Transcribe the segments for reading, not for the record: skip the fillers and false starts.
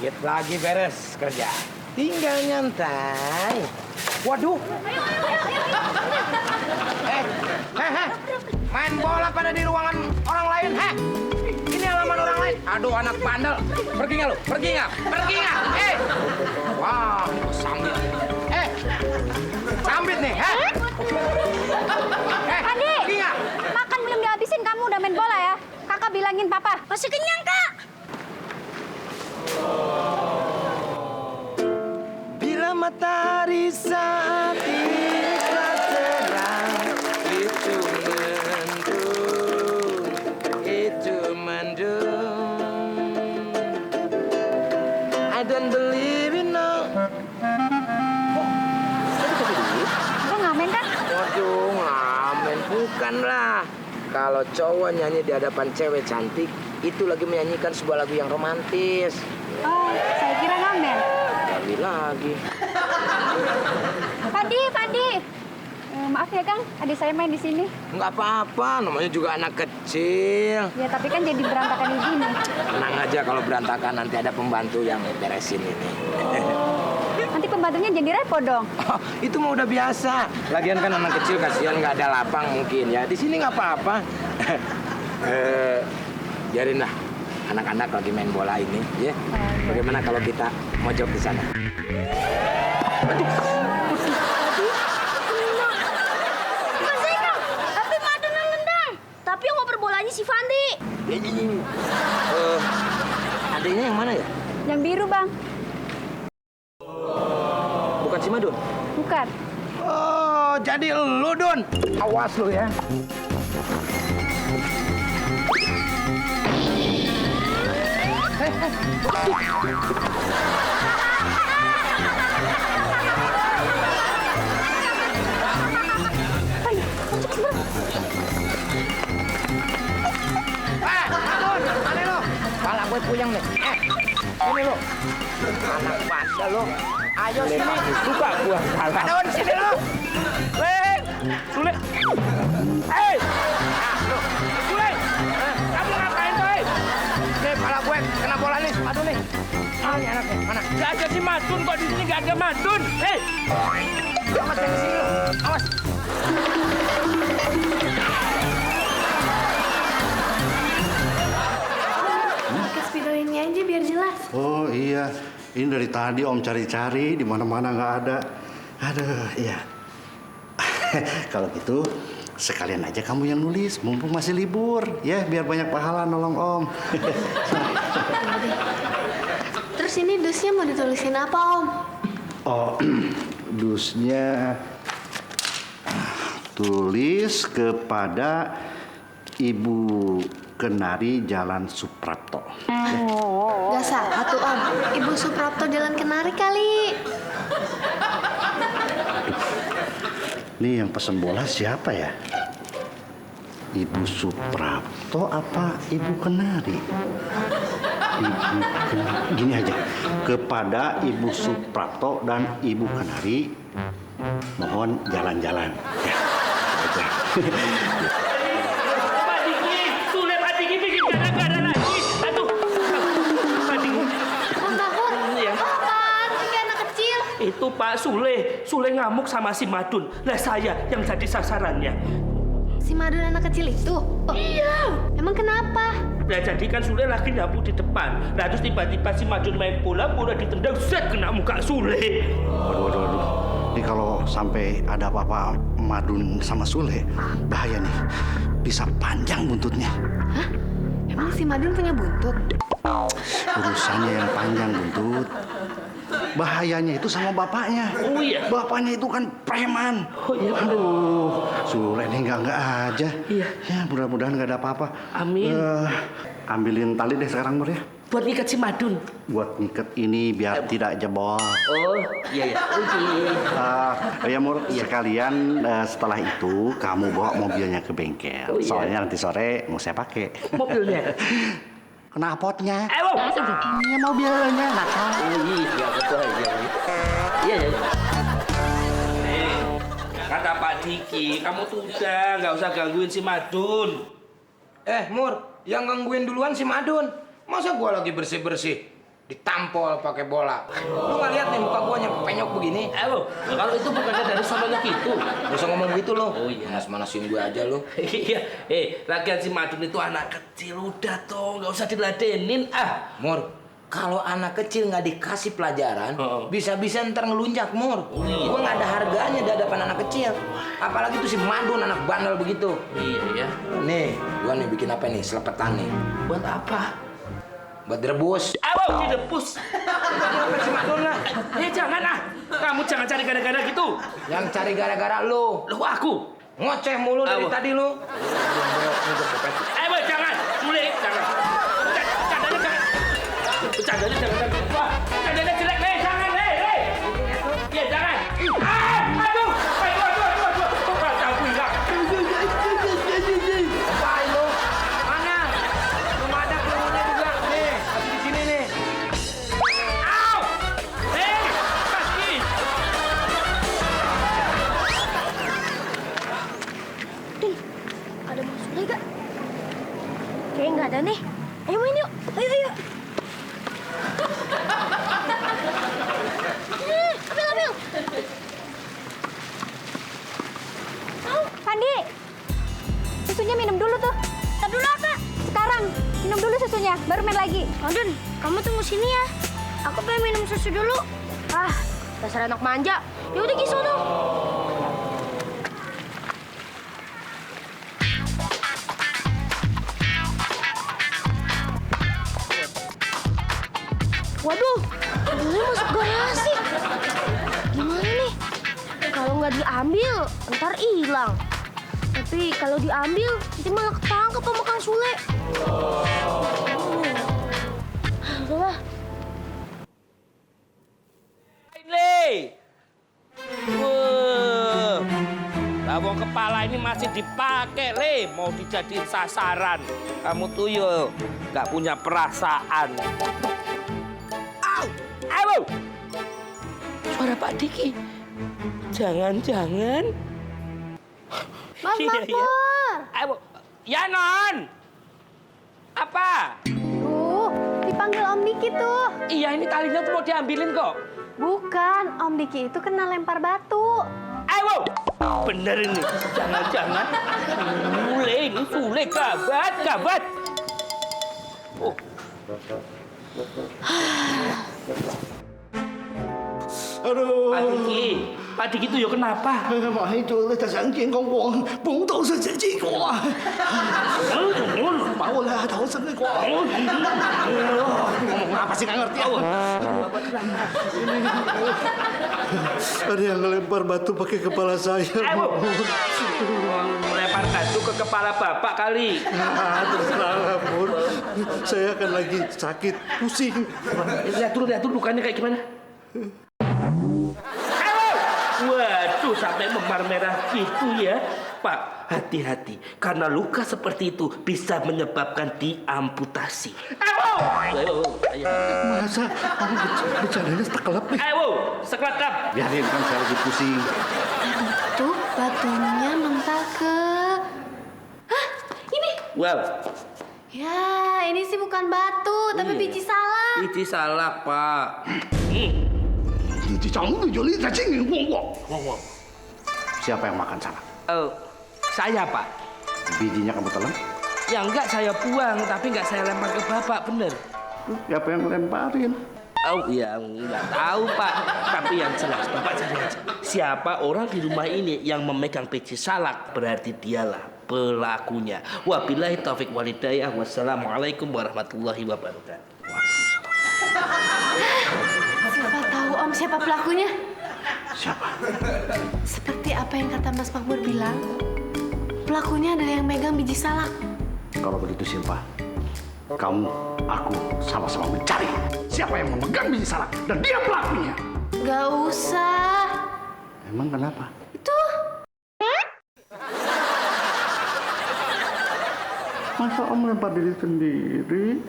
Dikit lagi beres kerja. Tinggal nyantai. Waduh. Main bola pada di ruangan orang lain, Ini halaman orang lain. Aduh, anak bandel. Pergi nggak lu? Pergi nggak? Pergi nggak? Wah, sambit. Sambit nih, Adi, pergi nggak? makan belum dihabisin, kamu udah main bola ya? Kakak bilangin papa. Masih kenyang, Kak? Bila matahari saat ini telah terang, itu mendung. I don't believe in no. Kok ngamen kan? Waduh, ngamen bukan lah. Kalau cowok nyanyi di hadapan cewek cantik, itu lagi menyanyikan sebuah lagu yang romantis. Oh, saya kira ngamen. Lagi. Padi. Maaf ya, Kang. Adik saya main di sini. Nggak apa-apa, namanya juga anak kecil. Ya, tapi kan jadi berantakan di sini. Tenang aja kalau berantakan, nanti ada pembantu yang beresin ini. Nanti pembantunya jadi repot dong. Oh, itu mah udah biasa. Lagian kan anak kecil kasihan nggak ada lapang mungkin ya. Di sini nggak apa-apa. Biarin lah. Anak-anak lagi main bola ini, ya. Bagaimana kalau kita mojok di sana? Aduh. Bukan saya, Kang. Tapi Madun yang nendang. Tapi yang ngoper bolanya si Fandi. Adanya yang mana ya? Yang biru, Bang. Bukan si Madun? Bukan. Oh, jadi lu, Dun. Awas lu ya. Madun, mana lu? Kepala gue puyeng nih. Sini lu. Anak bandel lu. Ayo sini. Suka gua. Madun, sini lu. Weh, Sule. Sule. Kamu ngapain tuh, Nih, kepala gue kena bola nih, Madun nih. Ini anaknya, mana? Gak ada si Madun, kok di sini gak ada Madun? Awas yang sini lu. Awas. Pakai spidol ini aja biar jelas. Oh iya, ini dari tadi Om cari-cari di mana-mana nggak ada. Aduh, iya. Kalau gitu sekalian aja kamu yang nulis, mumpung masih libur, ya biar banyak pahala nolong Om. Terus ini dusnya mau ditulisin apa, Om? Oh, dusnya tulis kepada Ibu Kenari Jalan Suprapto. Gak salah tuh, Om. Ibu Suprapto Jalan Kenari kali. Ini yang pesen bola siapa ya? Ibu Suprapto apa Ibu Kenari? Ibu Kenari. Gini aja, kepada Ibu Suprapto dan Ibu Kenari, mohon jalan-jalan. Ya, aja. Pak Diki, Sule Pak Diki bikin gara-gara lagi. Aduh, Pak Diki. Om Bahur, Iya. apaan sih kayak anak kecil? Itu Pak Sule ngamuk sama si Madun. Lah saya yang jadi sasarannya. Si Madun anak kecil itu? Oh, Iya. emang kenapa? Nah jadi kan Sule lagi nyapu di depan. Nah terus tiba-tiba si Madun main bola ditendang, set kena muka Sule. Waduh. Ini kalau sampai ada apa-apa Madun sama Sule, bahaya nih. Bisa panjang buntutnya. Hah? Emang si Madun punya buntut? Urusannya yang panjang buntut. Bahayanya itu sama bapaknya. Oh iya. Bapaknya itu kan preman. Oh iya. Aduh, Sule ini enggak aja. Iya. Ya mudah-mudahan nggak ada apa-apa. Amin. Ambilin tali deh sekarang Nur ya. Buat ikat si Madun. Buat ngikat ini biar tidak jebol. Oh iya. Oke. Ya Mur, sekalian setelah itu kamu bawa mobilnya ke bengkel. Oh, iya. Soalnya nanti sore mau saya pakai. Mobilnya. Knalpotnya. Wow. Ini mobilnya nakal. Oh iya betul iya. Kata Pak Diki, kamu tuh udah nggak usah gangguin si Madun. Mur, yang gangguin duluan si Madun. Masa gua lagi bersih-bersih? ditampol pakai bola. Lu nggak lihat nih muka gua yang penyok begini? Kalau itu bukannya dari sononya gitu. Gak usah ngomong gitu lo. Oh iya. Manas-manasin gue aja lo. Iya, lagian si Madun itu anak kecil, udah toh, nggak usah diladenin ah. Mur, kalau anak kecil nggak dikasih pelajaran, bisa-bisa ntar ngelunjak, Mur. Gue nggak ada harganya di hadapan anak kecil. Apalagi tuh si Madun, anak bandel begitu. Iya ya. Nih, gue nih bikin apa nih, selepetan nih. Buat apa? Buat direbus. Direbus. Si Madun lah. Jangan ah. Kamu jangan cari gara-gara gitu. Yang cari gara-gara lo. Loh aku. Ngoceh mulu dari tadi lo. Jangan. Mulai, jangan. Bercandanya jangan. Wah, bercandanya jelek, jangan, Ya, jangan. Aduh. Kok tahu hilang. Apaan lo? Mana? Belum ada pelurunya juga. Nih, masih di sini nih. Kaki. Ding, ada Bang Sule gak? Kayaknya nggak ada nih. Ayo main yuk. Ayo. Ambil. Pandi, susunya minum dulu tuh. Tar dulu apa? Sekarang, minum dulu susunya, baru main lagi. Madun, kamu tunggu sini ya. Aku pengen minum susu dulu. Ah, dasar anak manja. Yaudah Ki sono. Waduh, mobilnya masuk garasi. Gimana nih? Kalau nggak diambil, ntar hilang. Tapi kalau diambil, nanti malah ketangkep sama Kang Sule. Udahlah. Lawang kepala ini masih dipakai, Le. Mau dijadiin sasaran. Kamu tuh yo nggak punya perasaan. Ayo! Suara Pak Diki. Jangan-jangan. Mas Makmur. Ayo, ya Non. Apa? Dipanggil Om Diki tuh. Iya, ini talinya tuh mau diambilin kok. Bukan, Om Diki itu kena lempar batu. Ayo, bener ini. Jangan-jangan Sule kabat. Oh. Aduh. Pak Diki itu ya kenapa? 买咗呢就想見我王，捧到是自己我，把我拉頭身嘅我。Ngomong apa sih nggak ngerti aku? Ada yang ngelempar batu pakai kepala saya. Melempar batu ke kepala bapak kali. Terserah, Bun. Saya kan lagi sakit, pusing. Lihat dulu lukanya kayak gimana. Waduh, sampai memar merah gitu ya. Pak, hati-hati. Karena luka seperti itu bisa menyebabkan diamputasi. Ayo. Masa kamu bercandanya sekelap nih? Ayo, sekelap. Biarin kan saya lagi pusing. Tuh, batunya mental ke... Hah? Ini? Wow. Ya, ini sih bukan batu, tapi biji salak. Biji salak, Pak. Siapa yang makan salak? Saya, Pak. Bijinya kamu telan? Ya enggak, saya buang, tapi enggak saya lempar ke bapak, bener. Siapa yang lemparin? Oh iya, enggak tahu Pak. Tapi yang jelas Bapak cari aja. Siapa orang di rumah ini yang memegang biji salak, berarti dialah pelakunya. Wabillahi taufik walhidayah. Wassalamualaikum warahmatullahi wabarakatuh. Siapa tahu Om siapa pelakunya? Siapa? Seperti apa yang kata Mas Makmur bilang, pelakunya adalah yang megang biji salak. Kalau begitu Silva, kamu, aku sama-sama mencari siapa yang memegang biji salak dan dia pelakunya. Gak usah. Emang kenapa? Itu. Masa Om lempar diri sendiri?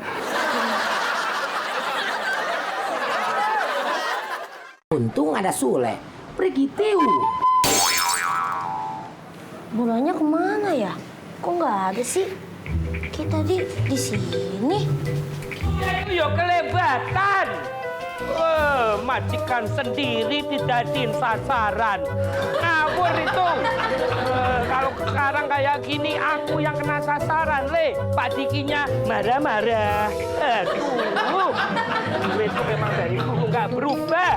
Untung ada Sule. Pergi tiu. Bolanya kemana ya? Kok nggak ada sih? Kita di sini. Yo kelebatan. Majikan sendiri dijadiin sasaran. Ngawur itu. Kalau sekarang kayak gini aku yang kena sasaran, Le. Pak Dikinya marah-marah. Aduh. Gue itu memang dari dulu nggak berubah.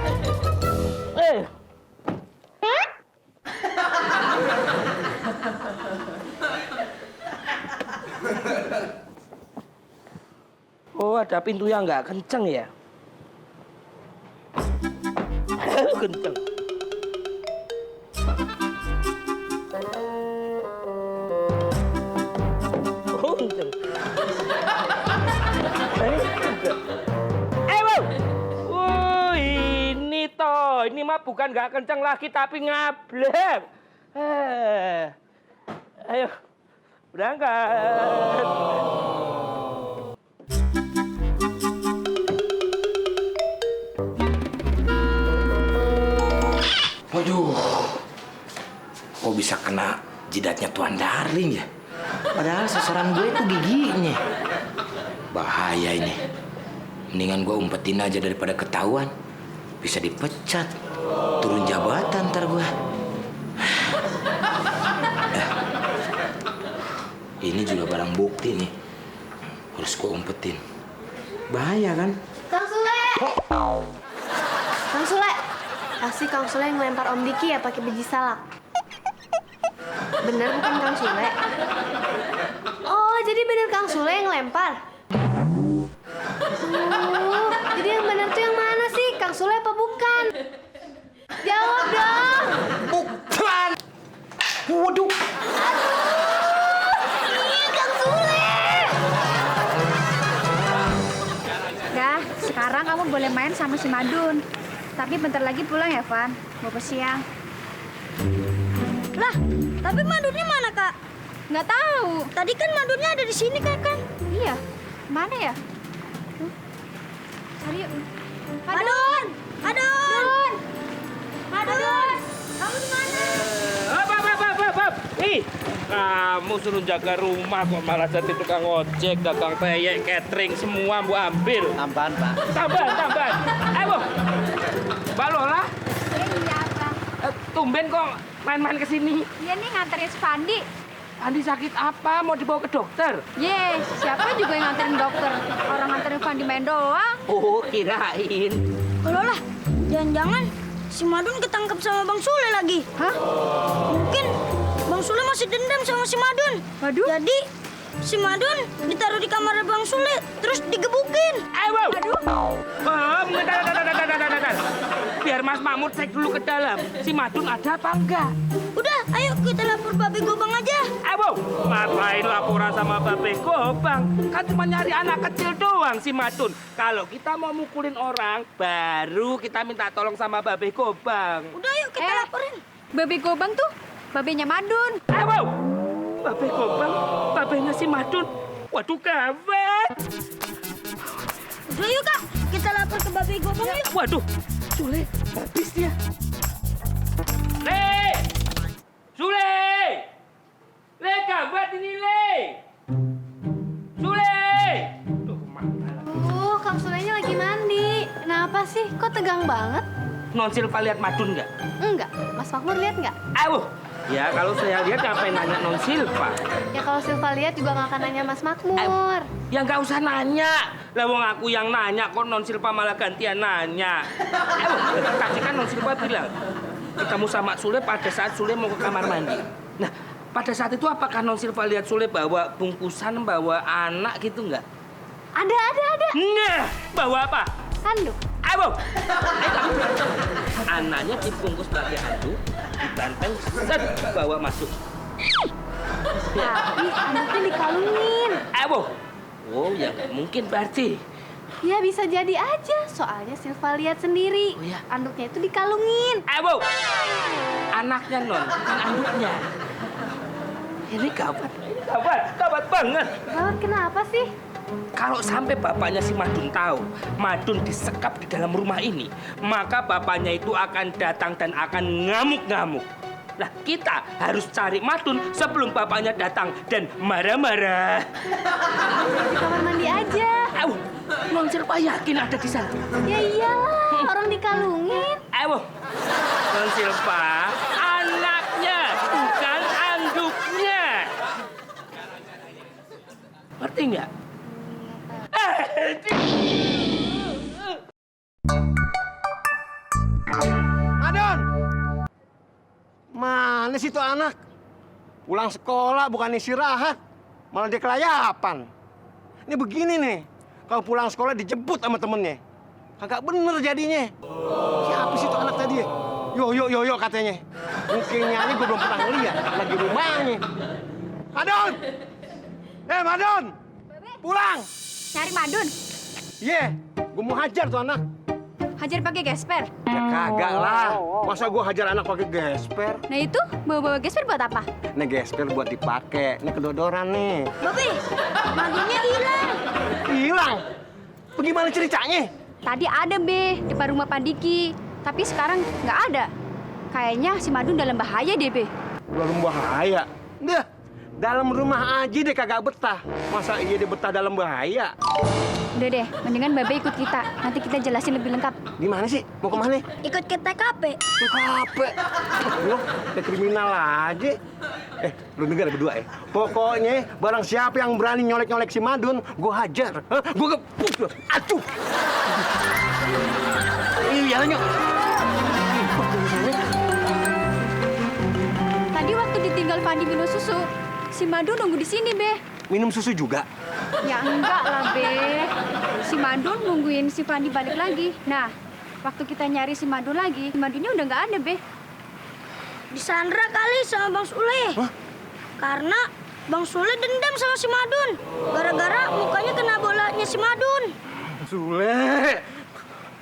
Oh, ada pintu yang nggak kenceng ya? Kenceng. Oh, kenceng. Ini toh, ini mah bukan nggak kenceng lagi tapi ngablek. Ayo, berangkat. Waduh, kok bisa kena jidatnya Tuan Darling ya? Padahal sasaran gue itu giginya. Bahaya ini. Mendingan gue umpetin aja daripada ketahuan. Bisa dipecat, turun jabatan ntar gue. Ini juga barang bukti nih. Harus gue umpetin. Bahaya kan? Kang Sule! Kang Sule! Pasti Kang Sule yang ngelempar Om Diki ya pakai biji salak. Bener bukan Kang Sule? Oh, jadi bener Kang Sule yang ngelempar? Jadi yang bener tuh yang mana sih? Kang Sule apa bukan? Jawab dong! Bukan! Waduh! Iya, Kang Sule! Dah, sekarang kamu boleh main sama si Madun. Tapi bentar lagi pulang ya, Van. Bapak siang. Lah, tapi Madunnya mana, Kak? Nggak tahu. Tadi kan Madunnya ada di sini, Kak. Iya. Mana ya? Cari yuk. Madun! Madun! Madun! Kamu di mana? Hop. Ih, kamu suruh jaga rumah kok malah jadi tukang ojek, dagang peyek, catering, semua Bu ambil. Tambahan, Pak. Tambahan. Ayo, Mbak Lola, Iya, Kak. tumben kok main-main ke sini. Iya nih nganterin si Pandi. Andi sakit apa? Mau dibawa ke dokter? Ye, siapa juga yang nganterin dokter? Orang nganterin Pandi main doang. Oh, kirain. Kalau lah, jangan-jangan si Madun ketangkep sama Bang Sule lagi. Hah? Mungkin Bang Sule masih dendam sama si Madun. Waduh. Jadi si Madun ditaruh di kamar Bang Sule, terus digebukin. Ayo. Bentar. Biar Mas Makmur cek dulu ke dalam. Si Madun ada apa enggak? Udah, ayo kita lapor Babe Gobang aja. Ayo, ngapain laporan sama Babe Gobang? Kan cuma nyari anak kecil doang si Madun. Kalau kita mau mukulin orang, baru kita minta tolong sama Babe Gobang. Udah, yuk kita laporin. Babe Gobang tuh babenya Madun. Ayo, Babe Gobang, babenya si Madun. Waduh, gawat. Udah yuk Kak, kita lapor ke Babe Gobang yuk. Waduh, Sule, habis dia. Le, gawat ini, Le. Sule. Duh, mana? Kang Sulenya lagi mandi. Kenapa sih? Kok tegang banget? Non Silva lihat Madun nggak? Enggak. Mas Makmur lihat nggak? Ayo. Ya, kalau saya lihat ngapain nanya Non Silva? Ya kalau Silva lihat juga nggak akan nanya Mas Makmur. Ya nggak usah nanya. Lah wong aku yang nanya kok Non Silva malah gantian nanya. Tadi kan Non Silva bilang ketemu sama Sule pada saat Sule mau ke kamar mandi. Nah, pada saat itu apakah Non Silva lihat Sule bawa bungkusan, bawa anak gitu nggak? Ada. Nah, bawa apa? Handuk. Ayo. Anaknya dibungkus pakai handuk, dibanteng, set, bawa masuk. Tapi handuknya dikalungin. Ayo. Oh, ya mungkin berarti. Ya bisa jadi aja. Soalnya Silva lihat sendiri. Oh, ya. Handuknya itu dikalungin. Ayo. Anaknya Non, bukan anduknya. Ini gawat banget. Gawat kenapa sih? Kalau sampai bapaknya si Madun tahu Madun disekap di dalam rumah ini, maka bapaknya itu akan datang dan akan ngamuk-ngamuk. Nah, kita harus cari Madun sebelum bapaknya datang dan marah-marah. Di kamar mandi aja. Non Silva yakin ada di sana? Ya iyalah, orang dikalungin. Non Silva, anaknya bukan anduknya. Ngerti nggak? Madun! Mana sih tuh anak? Pulang sekolah bukan istirahat, malah dia kelayapan. Ini begini nih, kalau pulang sekolah dijemput sama temennya. Kagak bener jadinya. Siapa sih tuh anak tadi? Yo katanya. Mungkinnya ini gue belum pernah ngeliat, lagi rumahnya. Madun! Madun! Pulang! Nyari Madun. Iya, gue mau hajar tuh anak. Hajar pakai gesper. Ya kagak lah, masa gue hajar anak pakai gesper? Nah itu, bawa-bawa gesper buat apa? Ini gesper buat dipakai, ini kedodoran nih. Babe, Madunnya hilang. Hilang? Bagaimana ceritanya? Tadi ada, Be, depan rumah Pandiki. Tapi sekarang nggak ada. Kayaknya si Madun dalam bahaya deh, Be. Dalam bahaya? Dah, dalam rumah aja deh kagak betah. Masa iya dia betah dalam bahaya? Udah deh, mendingan Babe ikut kita. Nanti kita jelasin lebih lengkap. Gimana sih? Mau kemana? Ikut ke TKP. TKP? Lo kayak kriminal aja. Lu dengar berdua ya? Pokoknya barang siapa yang berani nyolek-nyolek si Madun, gue hajar. Gue gepuk lo. Aduh! Iya, nyok. Tadi waktu ditinggal Pandi minum susu, si Madun nunggu di sini, Be. Minum susu juga? Ya enggak lah, Be. Si Madun nungguin si Pandi balik lagi. Nah, waktu kita nyari si Madun lagi, si Madunnya udah nggak ada, Be. Disandra kali sama Bang Sule. Hah? Karena Bang Sule dendam sama si Madun. Gara-gara mukanya kena bolanya si Madun. Sule!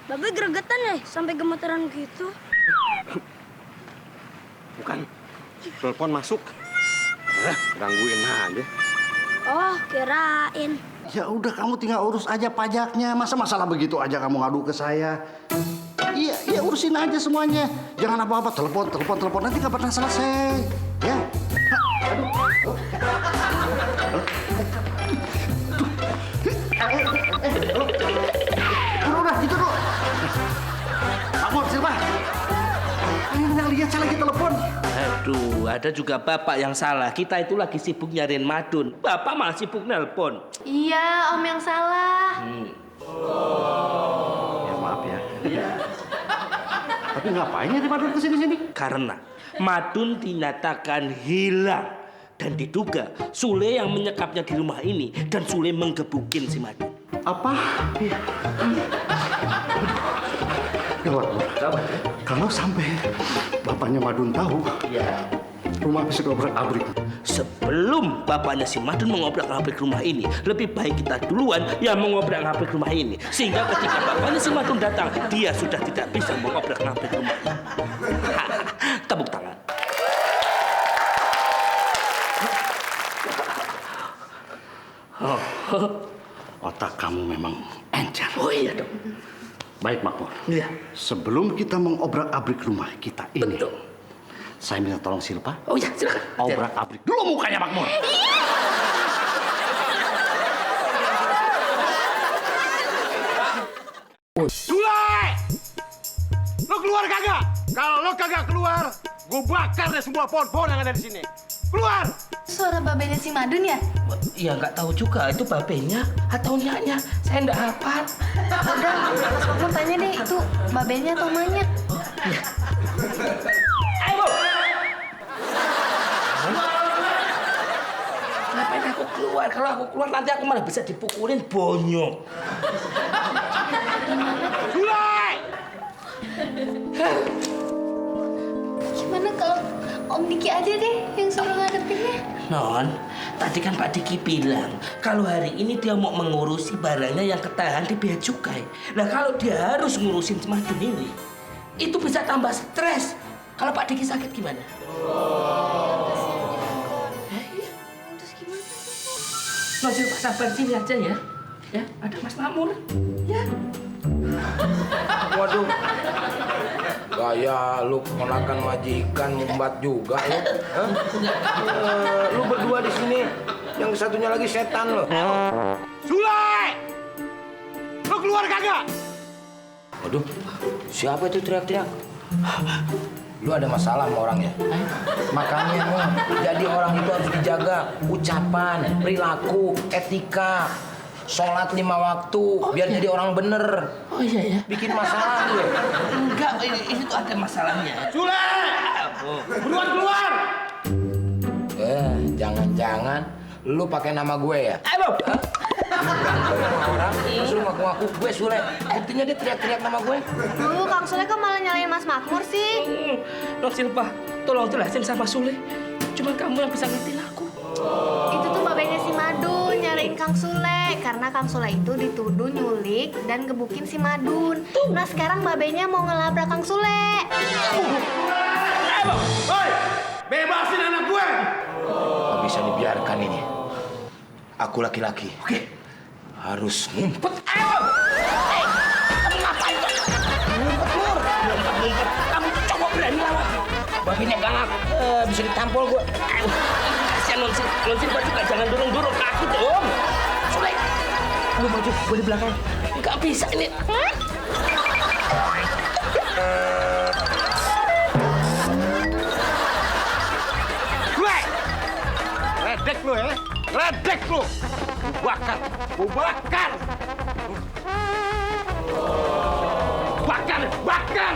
Babe gregetan ya sampai gemeteran gitu. Bukan. Telepon masuk. Gangguin aja. Oh, kirain. Ya udah kamu tinggal urus aja pajaknya. Masa masalah begitu aja kamu ngadu ke saya? Iya urusin aja semuanya. Jangan apa-apa telepon nanti nggak pernah selesai. Ya. Udah gitu dulu. Makmur, Silva. Kalian nggak lihat saya lagi telepon. Aduh, ada juga bapak yang salah. Kita itu lagi sibuk nyariin Madun. Bapak malah sibuk nelpon. Iya, Om yang salah. Ya maaf ya. Tapi ngapain ya Madun kesini-sini? Karena Madun dinyatakan hilang. Dan diduga Sule yang menyekapnya di rumah ini. Dan Sule menggebukin si Madun. Apa? Gawat. Kalau sampai bapaknya Madun tahu, rumah bisa diobrak-abrik. Sebelum bapaknya si Madun mengobrak-abrik rumah ini, lebih baik kita duluan yang mengobrak-abrik rumah ini. Sehingga ketika bapaknya si Madun datang, dia sudah tidak bisa mengobrak-abrik rumah ini. Tepuk tangan. Otak kamu memang encer. Oh iya dong. Baik, Makmur. Iya. Sebelum kita mengobrak-abrik rumah kita ini, Betul. saya minta tolong Silva. Oh iya, silakan. Obrak-abrik dulu mukanya Makmur. Sule! Lo keluar kagak? Kalau lo kagak keluar, gue bakar deh semua pohon-pohon yang ada di sini. Keluar! Suara babenya si Madun ya? Ya nggak tahu juga itu babenya atau nyaknya. Saya nggak hafal. Udah, Mas Makmur tanya deh, itu babenya atau emaknya? Ayo! Ngapain aku keluar? Kalau aku keluar nanti aku malah bisa dipukulin bonyok. Sule! Gimana kalau Om Diki aja deh yang suruh ngadepinnya? Non, tadi kan Pak Diki bilang kalau hari ini dia mau mengurusi barangnya yang ketahan di bea cukai. Nah kalau dia harus ngurusin Madun ini, itu bisa tambah stres. Kalau Pak Diki sakit gimana? Terus gimana? Non, Pak sabar sini aja ya. Ya, ada Mas Makmur. Ya. Waduh. Gaya lu keponakan majikan mumbat juga lu. Hah? Lu berdua di sini. Yang satunya lagi setan lo. Sule! Lu keluar kagak? Waduh, siapa itu teriak-teriak? Lu ada masalah sama orangnya? Makanya lu, jadi orang itu harus dijaga ucapan, perilaku, etika. Sholat 5 waktu, biar jadi orang bener. Oh iya ya. Bikin masalah lu. Enggak, ini tuh ada masalahnya. Sule! Buruan keluar! Jangan-jangan lu pakai nama gue ya? Ayo, orang, terus lu ngaku-ngaku gue Sule. Buktinya dia teriak-teriak nama gue. Dulu Kang Sule kok malah nyalain Mas Makmur sih? Non Silva, tolong jelasin sama Sule. Cuma kamu yang bisa ngertiin aku. Itu tuh babenya si Madun nyariin Kang Sule. Karena Kang Sule itu dituduh nyulik dan gebukin si Madun. Nah sekarang babenya mau ngelabrak Kang Sule. Hei! Bebasin anak gue! Gak bisa dibiarkan ini. Aku laki-laki. Oke. Harus ngumpet. Kamu ngapain? Ngumpet, Mur. Ngumpet. Kamu coba berani lawan. Babinya galak. Bisa ditampol gue. Kasihan Non Silva juga jangan dorong-dorong kaki dong. Sule, lu maju, gue di belakang. Gak bisa ini. Gue! Ledek lu ya? Ledek lu! Bakar! Gua bakar! Bakar! Bakar!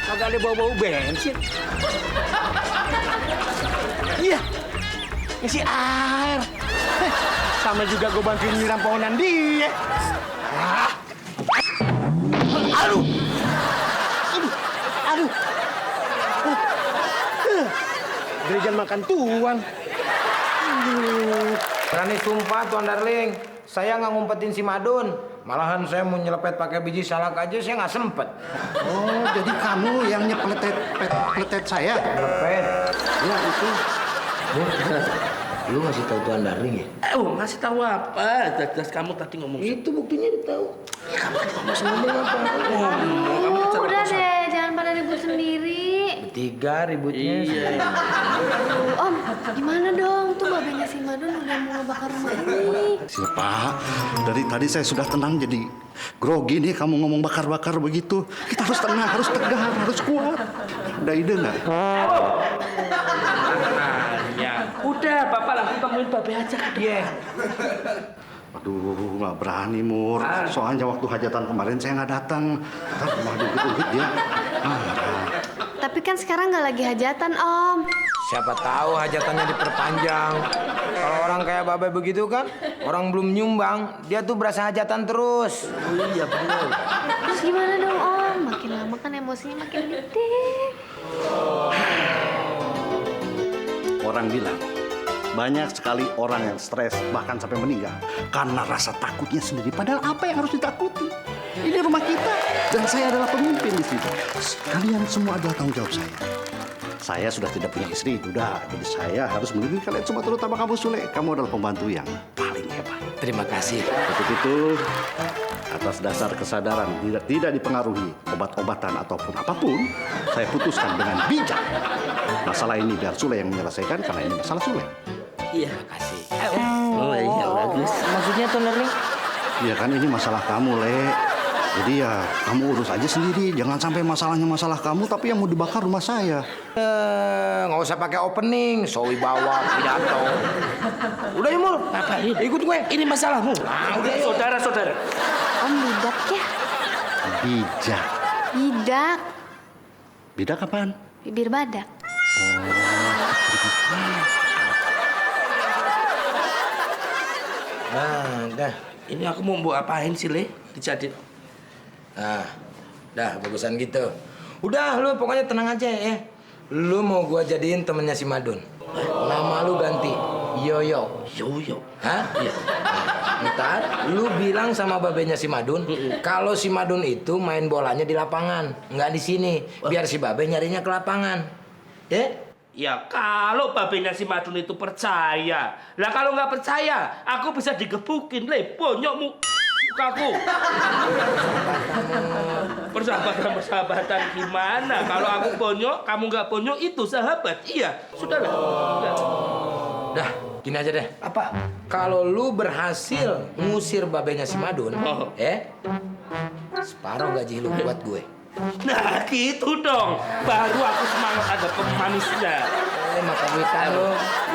Kagak ada bau-bau bensin. Iya, ngisi air. Sama juga gue bantuin nyiram pohonan dia. Aduh! Aduh! Gereja makan tuan. Berani sumpah Tuan Darling. Saya nggak ngumpetin si Madun. Malahan saya mau nyelepet pakai biji salak aja saya nggak sempet. Oh, jadi kamu yang nyepletet saya? Nyelepet. Ya, itu. Lu ngasih tahu Tuan Darling ya? Ngasih tahu apa? Jelas kamu tadi ngomong. Itu buktinya dia tahu. Ya, kamu tadi ngomong apa? Ngomong. Udah deh, jangan pada ribut sendiri. Bertiga ributnya. Iya. Om, gimana dong? Tuh babenya si Madun udah mau bakar rumah ini. Siapa? Dari tadi saya sudah tenang jadi grogi nih kamu ngomong bakar-bakar begitu. Kita harus tenang, harus tegar, harus kuat. Ada ide nggak? Ya, udah, Bapak langsung temuin Babe aja ke dia. Aduh, nggak berani, Mur. Soalnya waktu hajatan kemarin saya nggak datang. Ntar malah dugit-dugit dia. Tapi kan sekarang nggak lagi hajatan, Om. Siapa tahu hajatannya diperpanjang. Kalau orang kayak Babe begitu kan, orang belum nyumbang, dia tuh berasa hajatan terus. Oh iya, benar. Terus gimana dong, Om? Makin lama kan emosinya makin gede. Orang bilang banyak sekali orang yang stres bahkan sampai meninggal karena rasa takutnya sendiri. Padahal apa yang harus ditakuti? Ini rumah kita dan saya adalah pemimpin di sini. Kalian semua adalah tanggung jawab saya. Saya sudah tidak punya istri, udah. Jadi saya harus melindungi kalian semua, terutama kamu Sule. Kamu adalah pembantu yang paling hebat. Terima kasih. Untuk itu, atas dasar kesadaran tidak dipengaruhi obat-obatan ataupun apapun, saya putuskan dengan bijak. Masalah ini biar Sule yang menyelesaikan karena ini masalah Sule. Iya, makasih. Oh iya, bagus. Maksudnya Tuan Darling? Iya kan ini masalah kamu, Le. Jadi ya kamu urus aja sendiri. Jangan sampai masalahnya masalah kamu tapi yang mau dibakar rumah saya. Nggak usah pakai opening, so wibawa pidato. Udah ya Mul, Ngapain? ikut gue. Ini masalahmu. Udah yuk. Saudara-saudara. Om bidak ya? Bijak. Bidak. Bidak apaan? Bibir badak. Nah, dah. Ini aku mau buat apain sih, Le? Dijadiin. Nah, dah bagusan gitu. Udah, lu pokoknya tenang aja ya. Lu mau gua jadiin temennya si Madun. Nama lu ganti Yoyo. Yoyo. Hah? Iya. Ntar lu bilang sama babenya si Madun, kalau si Madun itu main bolanya di lapangan, nggak di sini. Biar si babe nyarinya ke lapangan. Ya? Ya kalau babenya si Madun itu percaya. Lah kalau nggak percaya, aku bisa digebukin le bonyokmu mukaku. Persahabatan gimana? Kalau aku bonyok, kamu nggak bonyok itu sahabat. Iya, sudahlah. Dah, gini aja deh. Apa? Kalau lu berhasil ngusir babenya si Madun, Oh. separuh gaji lu buat gue. Nah gitu dong. Baru aku semangat ada pemanisnya. Mata duitan lu.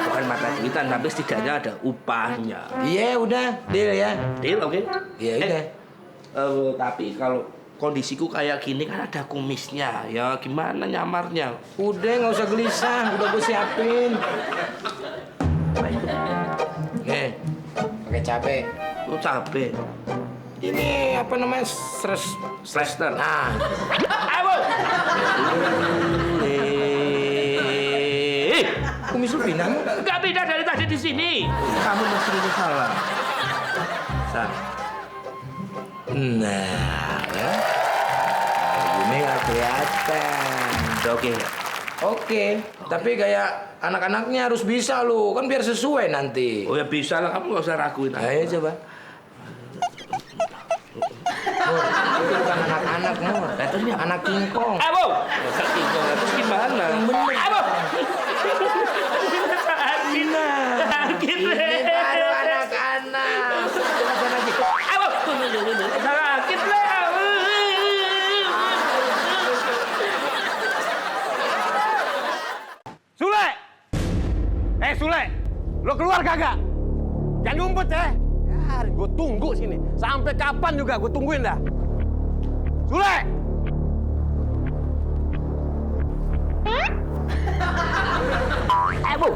Bukan mata duitan, tapi setidaknya ada upahnya. Iya, udah. Deal ya. Deal, oke? Iya, udah. Tapi kalau kondisiku kayak gini kan ada kumisnya. Ya gimana nyamarnya? Udah, nggak usah gelisah. Udah gue siapin. Nih, pakai cabe. Lu cabe. Ini apa namanya? Slester. Nah, Ayo! kumis lu pindah. Nggak beda dari tadi di sini. Kamu mesti ini salah. Nah, ya. Gini nggak kelihatan. Oke. Oke, tapi kayak anak-anaknya harus bisa lu, kan biar sesuai nanti. Oh ya bisa lah, kamu nggak usah raguin. Ayo coba. Mur, itu bukan anak-anak, Mur. Itu anak kingkong. Ayo! Masa tinggal, terus gimana? Ayo! Sakit, Ini baru anak-anak. Coba lagi. Ayo! Sakit, Sule! Sule! Lo keluar kagak? Jangan ngumpet ya. Ya, gue tunggu sini. Sampai kapan juga gue tungguin dah. Sule! Ayo!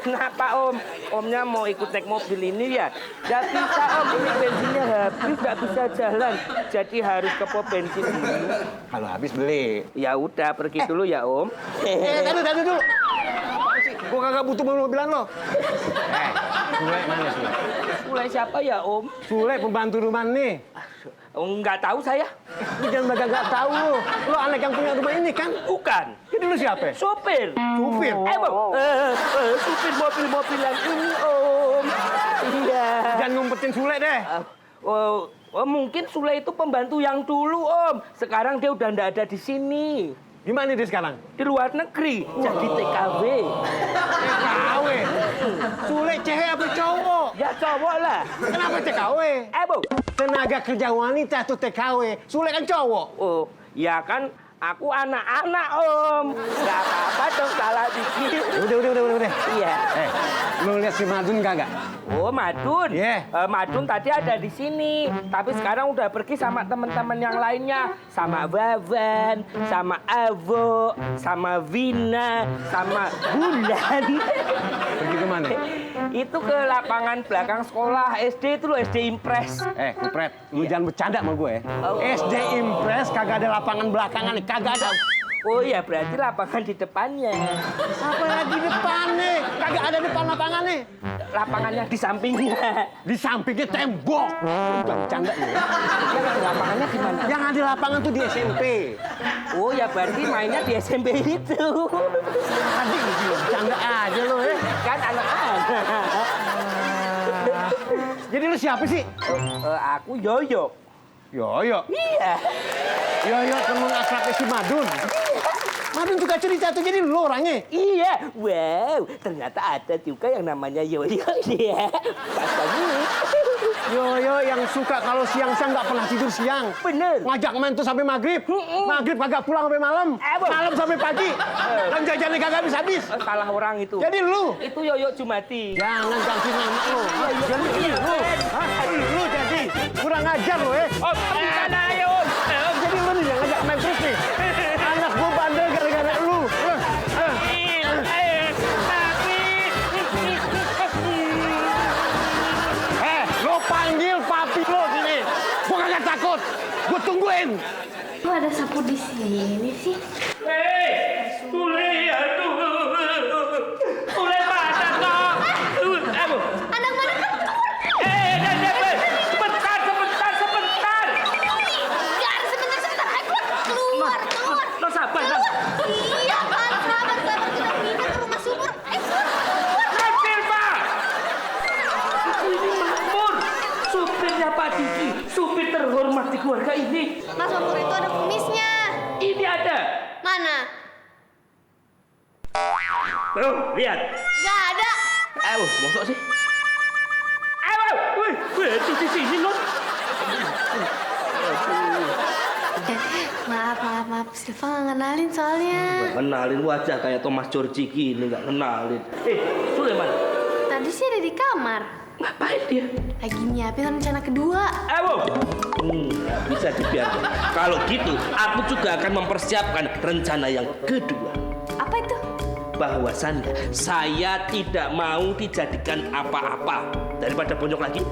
Kenapa Om? Omnya mau ikut naik mobil ini ya? Gak bisa Om, ini bensinnya habis, gak bisa jalan. Jadi harus ke pom bensin dulu. Kalau habis beli. Ya udah, pergi dulu ya Om. Tadi dulu. Gue kagak butuh mobilan lo. Sule mana Sule? Sule siapa ya Om? Sule pembantu rumah nih. Nggak tahu saya. Lu jangan nggak tahu lo. Lo anak yang punya rumah ini kan? Bukan. Jadi lu siapa? Supir. Supir. Supir mobil-mobilan ini Om. Iya. Jangan ngumpetin Sule deh. Mungkin Sule itu pembantu yang dulu Om. Sekarang dia udah nggak ada di sini. Di mana dia sekarang? Di luar negeri. Jadi TKW. TKW? Sule cewek apa cowok? Ya cowok lah. Kenapa TKW? Tenaga kerja wanita tuh TKW. Sule kan cowok. Oh, ya kan aku anak-anak Om. Gak apa-apa dong salah dikit. Udah. Iya. Lu lihat si Madun kagak? Oh, Madun. Iya. Madun tadi ada di sini, tapi sekarang udah pergi sama teman-teman yang lainnya, sama Wawan, sama Avo, sama Vina, sama Bulan. Pergi kemana? Itu ke lapangan belakang sekolah SD itu loh, SD Impres. Kupret, lu jangan bercanda sama gue ya. SD Impres kagak ada lapangan belakangan nih, kagak ada. Oh ya, berarti lapangan di depannya. Apa lagi depan nih? Kagak ada depan lapangan nih. Lapangannya di sampingnya. Di sampingnya tembok. Jangan bercanda nih. Lapangannya di mana? Yang ada lapangan tuh di SMP. Oh ya, berarti mainnya di SMP itu. Adik lu bercanda aja lo ya. Kan anak-anak. Jadi lu siapa sih? Aku Yoyo. Yoyo. Iya. Yoyo temen akrabnya si Madun. Madun juga cerita tuh, jadi lu orangnya. Iya. Wow, ternyata ada juga yang namanya Yoyo. Iya. Pas banget. Yoyo yang suka kalau siang-siang nggak pernah tidur siang. Bener. Ngajak main tuh sampai maghrib. Maghrib kagak pulang sampai malam. Malam sampai pagi. Dan jajannya kagak habis-habis. Salah orang itu. Jadi lu. Itu Yoyo Jumati. Jangan ganti nama lu. Jadi lu. Lu jadi. Kurang ajar lu ya. Oh, bukan ayo. Jadi lu nih yang ngajak main terus nih. Anak gua bandel gara-gara lu. Lu panggil papi lu. tungguin. Kok ada sapu di sini sih? Sule, aduh. Sule mana kok? Anak mana kan? Sebentar. Sebentar. Keluar. Lo sabar, Bang. Iya, Pak. Sabar. Kita pindah ke rumah subur. Keluar. Supir, Pak. Ini Makmur. Supirnya Pak Diki. Supir terhormat di keluarga ini. Mas Makmur itu ada kumisnya. Ini ada. Mana? Tuh, lihat. Gak ada. Mosok sih? Wih, itu di sini, Non. Maaf. Silva nggak ngenalin soalnya. Kenalin wajah kayak Thomas George gini, nggak kenalin. Sulaiman. Tadi sih ada di kamar. Ngapain dia? Lagi nyiapin rencana kedua. Bisa dibiarkan. Kalau gitu, aku juga akan mempersiapkan rencana yang kedua. Apa itu? Bahwasannya saya tidak mau dijadikan apa-apa daripada bonyok lagi.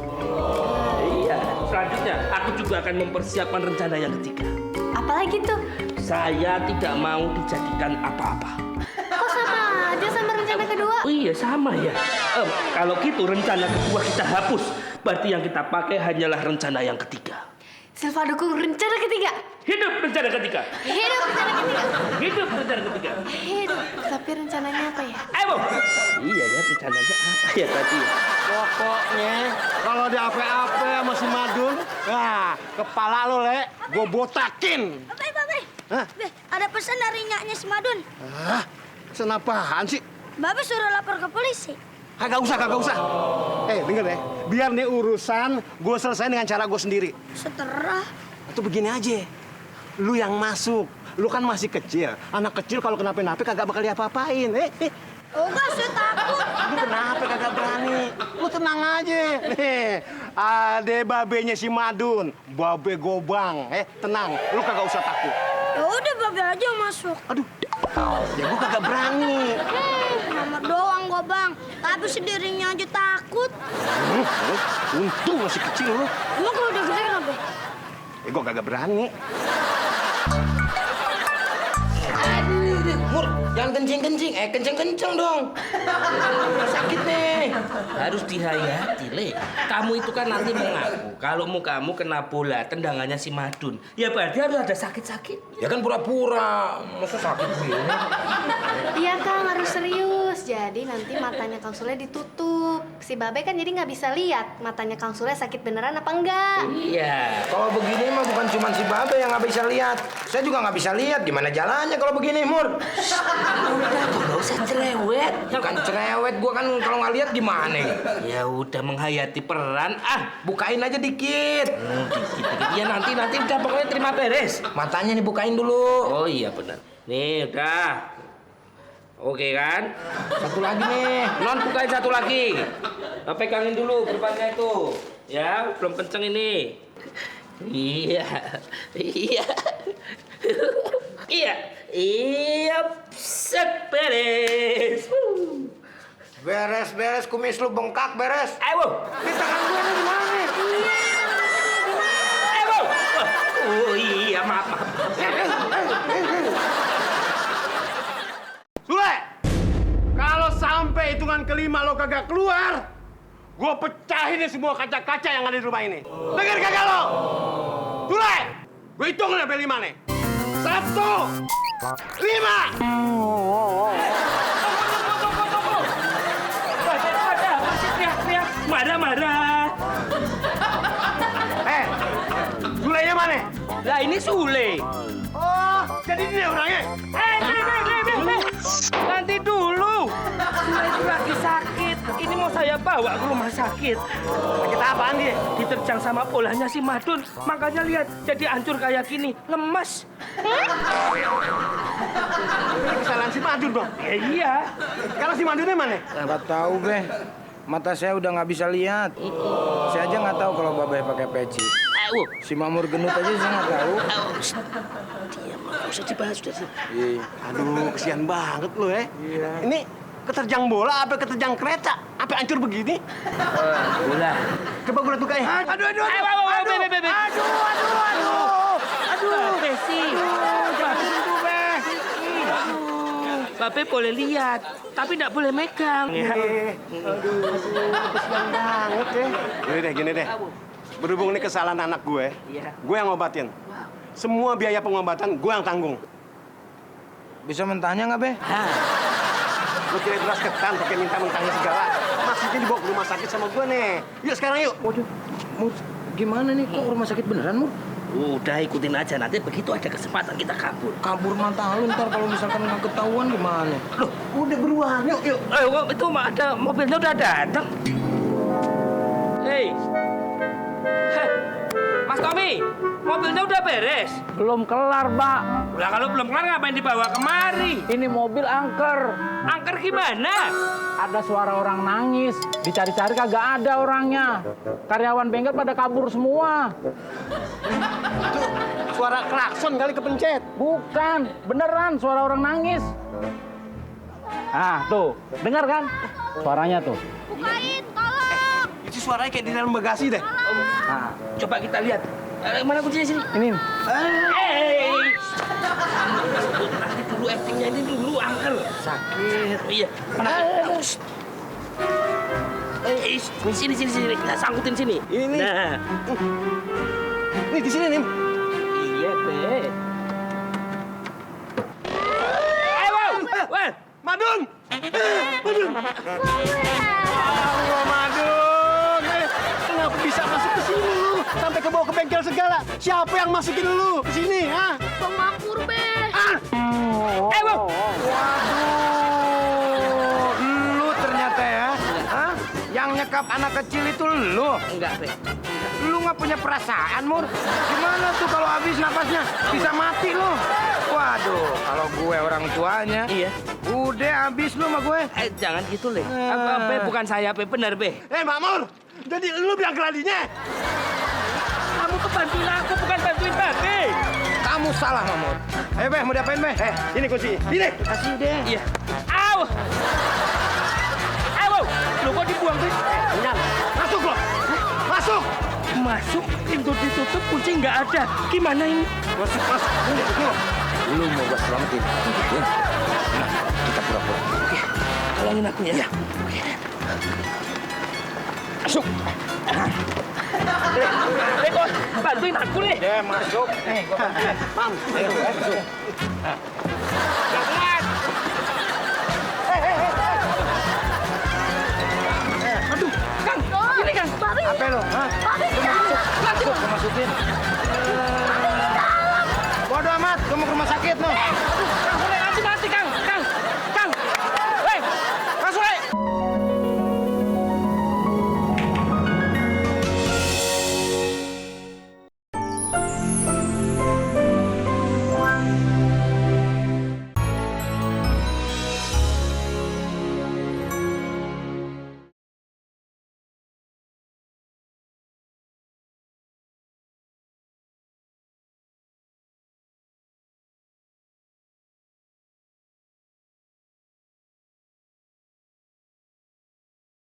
Iya. Selanjutnya, aku juga akan mempersiapkan rencana yang ketiga. Apalagi tuh? Saya tidak mau dijadikan apa-apa. Kok sama aja sama rencana kedua? Oh iya, sama ya. Kalau gitu rencana kedua kita hapus. Berarti yang kita pakai hanyalah rencana yang ketiga. Silva dukung rencana ketiga. Hidup rencana ketiga. Hidup rencana ketiga. Hidup rencana ketiga. Hidup. Tapi rencananya apa ya? Iya ya, rencananya apa ya tadi? Pokoknya kalau ada apa-apa sama si Madun, kepala lo, Le, gue botakin. Babe. Hah? Ada pesan dari nyaknya si Madun. Pesan apaan sih? Babe suruh lapor ke polisi. Kagak usah. Denger ya, biar nih urusan gue selesai dengan cara gue sendiri. Seterah. Atau begini aja, lu yang masuk. Lu kan masih kecil. Anak kecil kalau kenapa-napa kagak bakal diapa-apain. Enggak, saya takut. Lu kenapa kagak berani? Lu tenang aja. Ade babenya si Madun, babe Gobang. Tenang, lu kagak usah takut. Ya udah babe aja yang masuk. Aduh, ya gua kagak berani. Nama doang gua bang, tapi sendirinya aja takut. Untung masih kecil lu. Emang kalau udah gede kenapa? Gua kagak berani. Mur, jangan kencing-kencing. Kenceng-kenceng dong. Sakit nih. Harus dihayati, Le. Kamu itu kan nanti mengaku kalau kamu kena bola tendangannya si Madun. Ya berarti harus ada sakit-sakit. Ya kan pura-pura. Masa sakit begini? Iya Kang, harus serius. Jadi nanti matanya Kang Sule ditutup. Si Babe kan jadi nggak bisa lihat matanya Kang Sule sakit beneran apa enggak. Iya. Kalau begini mah bukan cuma si Babe yang nggak bisa lihat. Saya juga nggak bisa lihat. Gimana jalannya kalau begini, Mur? Udah, nggak usah cerewet. Kan cerewet, gua kan kalau nggak lihat gimana? Ya udah menghayati peran. Bukain aja dikit. Dikit-dikit. Ya nanti udah pokoknya terima beres. Matanya nih bukain dulu. Oh iya benar. Nih udah. Oke kan? Satu lagi nih. Non bukain satu lagi. Pegangin dulu berbannya itu. Ya, belum kenceng ini. Iya. Set beres. Beres, kumis lu bengkak, beres. Ayo. Di tangan gue ini gimana? Ayo. Oh iya, maaf. Sule, kalau sampai hitungan kelima lo kagak keluar, gue pecahin nih semua kaca-kaca yang ada di rumah ini. Dengar kagak lo? Sule, gue hitung sampai 5 nih. 1, 5. Masih teriak-teriak. Marah-marah. Sulenya mana? Lah ini Sule. Oh, jadi dia orangnya? Nanti dulu. Sule itu lagi sakit. Ini mau saya bawa ke rumah sakit. Sakit apaan dia? Diterjang sama bolanya si Madun. Makanya lihat jadi hancur kayak gini. Lemas. Ini kesalahan si Madun dong. Ya iya. Kalau si Madunnya mana? Nggak tahu, Be. Mata saya udah nggak bisa lihat. Saya aja nggak tahu kalau Babe pakai peci. Si Makmur gendut aja saya nggak tahu. Diam, nggak usah dibahas sudah sih. Iya. Aduh, kesian banget lo ya. Iya. Ini keterjang bola apa keterjang kereta? Apa hancur begini? Bola. Coba gue lihat lukanya. Aduh. nih. Babe boleh lihat, tapi tidak boleh megang. Aduh, kesian banget ya. Gini deh. Berhubung ini kesalahan anak gue, gue yang ngobatin. Semua biaya pengobatan gue yang tanggung. Bisa mentahnya nggak, Be? Lo kira beras ketan pakai minta mentahnya segala. Maksudnya dibawa ke rumah sakit sama gue nih. Yuk sekarang yuk. Waduh, Mur, gimana nih? Kok rumah sakit beneran, Mur? Udah ikutin aja, nanti begitu ada kesempatan kita kabur. Kabur mantah lu, ntar kalau misalkan nggak ketahuan gimana? Loh, Udah beruan, yuk. itu ada mobilnya udah datang. Hei, Mas Tommy, mobilnya udah beres? Belum kelar, Pak. Lah kalau belum kelar ngapain dibawa kemari? Ini mobil angker. Angker gimana? Ada suara orang nangis. Dicari-cari kagak ada orangnya. Karyawan bengkel pada kabur semua. Suara klakson kali kepencet. Bukan, beneran suara orang nangis. Ah, tuh. Dengar kan? Suaranya tuh. Bukain, tolong. Itu suaranya kayak di dalam bagasi deh. Nah, Coba kita lihat. Mana kuncinya sini? ini. Nanti dulu actingnya ini dulu angker. Sakit. Iya. Mana? Sini. Nah, sangkutin sini. Ini. Nah. Nih di sini nih. Iya, Be. Wah. Madun! Allah, Madun! Kenapa bisa masuk ke sini lu? Sampai kebawa ke bengkel segala. Siapa yang masukin lu ke sini, ha? Bang Makmur, Be. Waduh! Lu ternyata ya? Hah? Yang nyekap anak kecil itu lu? Enggak, Be. Lu nggak punya perasaan, Mur? Gimana tuh kalau habis napasnya? Bisa mati lu. Waduh, kalau gue orang tuanya, Iya. udah habis lu sama gue. Jangan gitu, Le. Be, bukan saya, Be. Benar, Be. Makmur, jadi lu biang keladinya? Kamu kebantuin aku, bukan bantuin Babe. Kamu salah, Makmur. Be, mau diapain, Be? Ini kunci. Ini. Kasih deh. Iya. Aw! Aw! Lu kok dibuang, Be? Kenyang. Masuk lo. Masuk. Masuk, pintu ditutup, kunci nggak ada. Gimana ini? Masuk. Ini lo. Lu mau gua selamatin? Ya. Nah, kita pura-pura. Oke, tolongin aku ya. Iya. Oke. Masuk. Le, kok bantuin aku, Le. Ya, masuk. Gua bantuin. Mam, ayo, masuk. Jangan. Aduh, Kang, ini Kang. apa lo? Hah?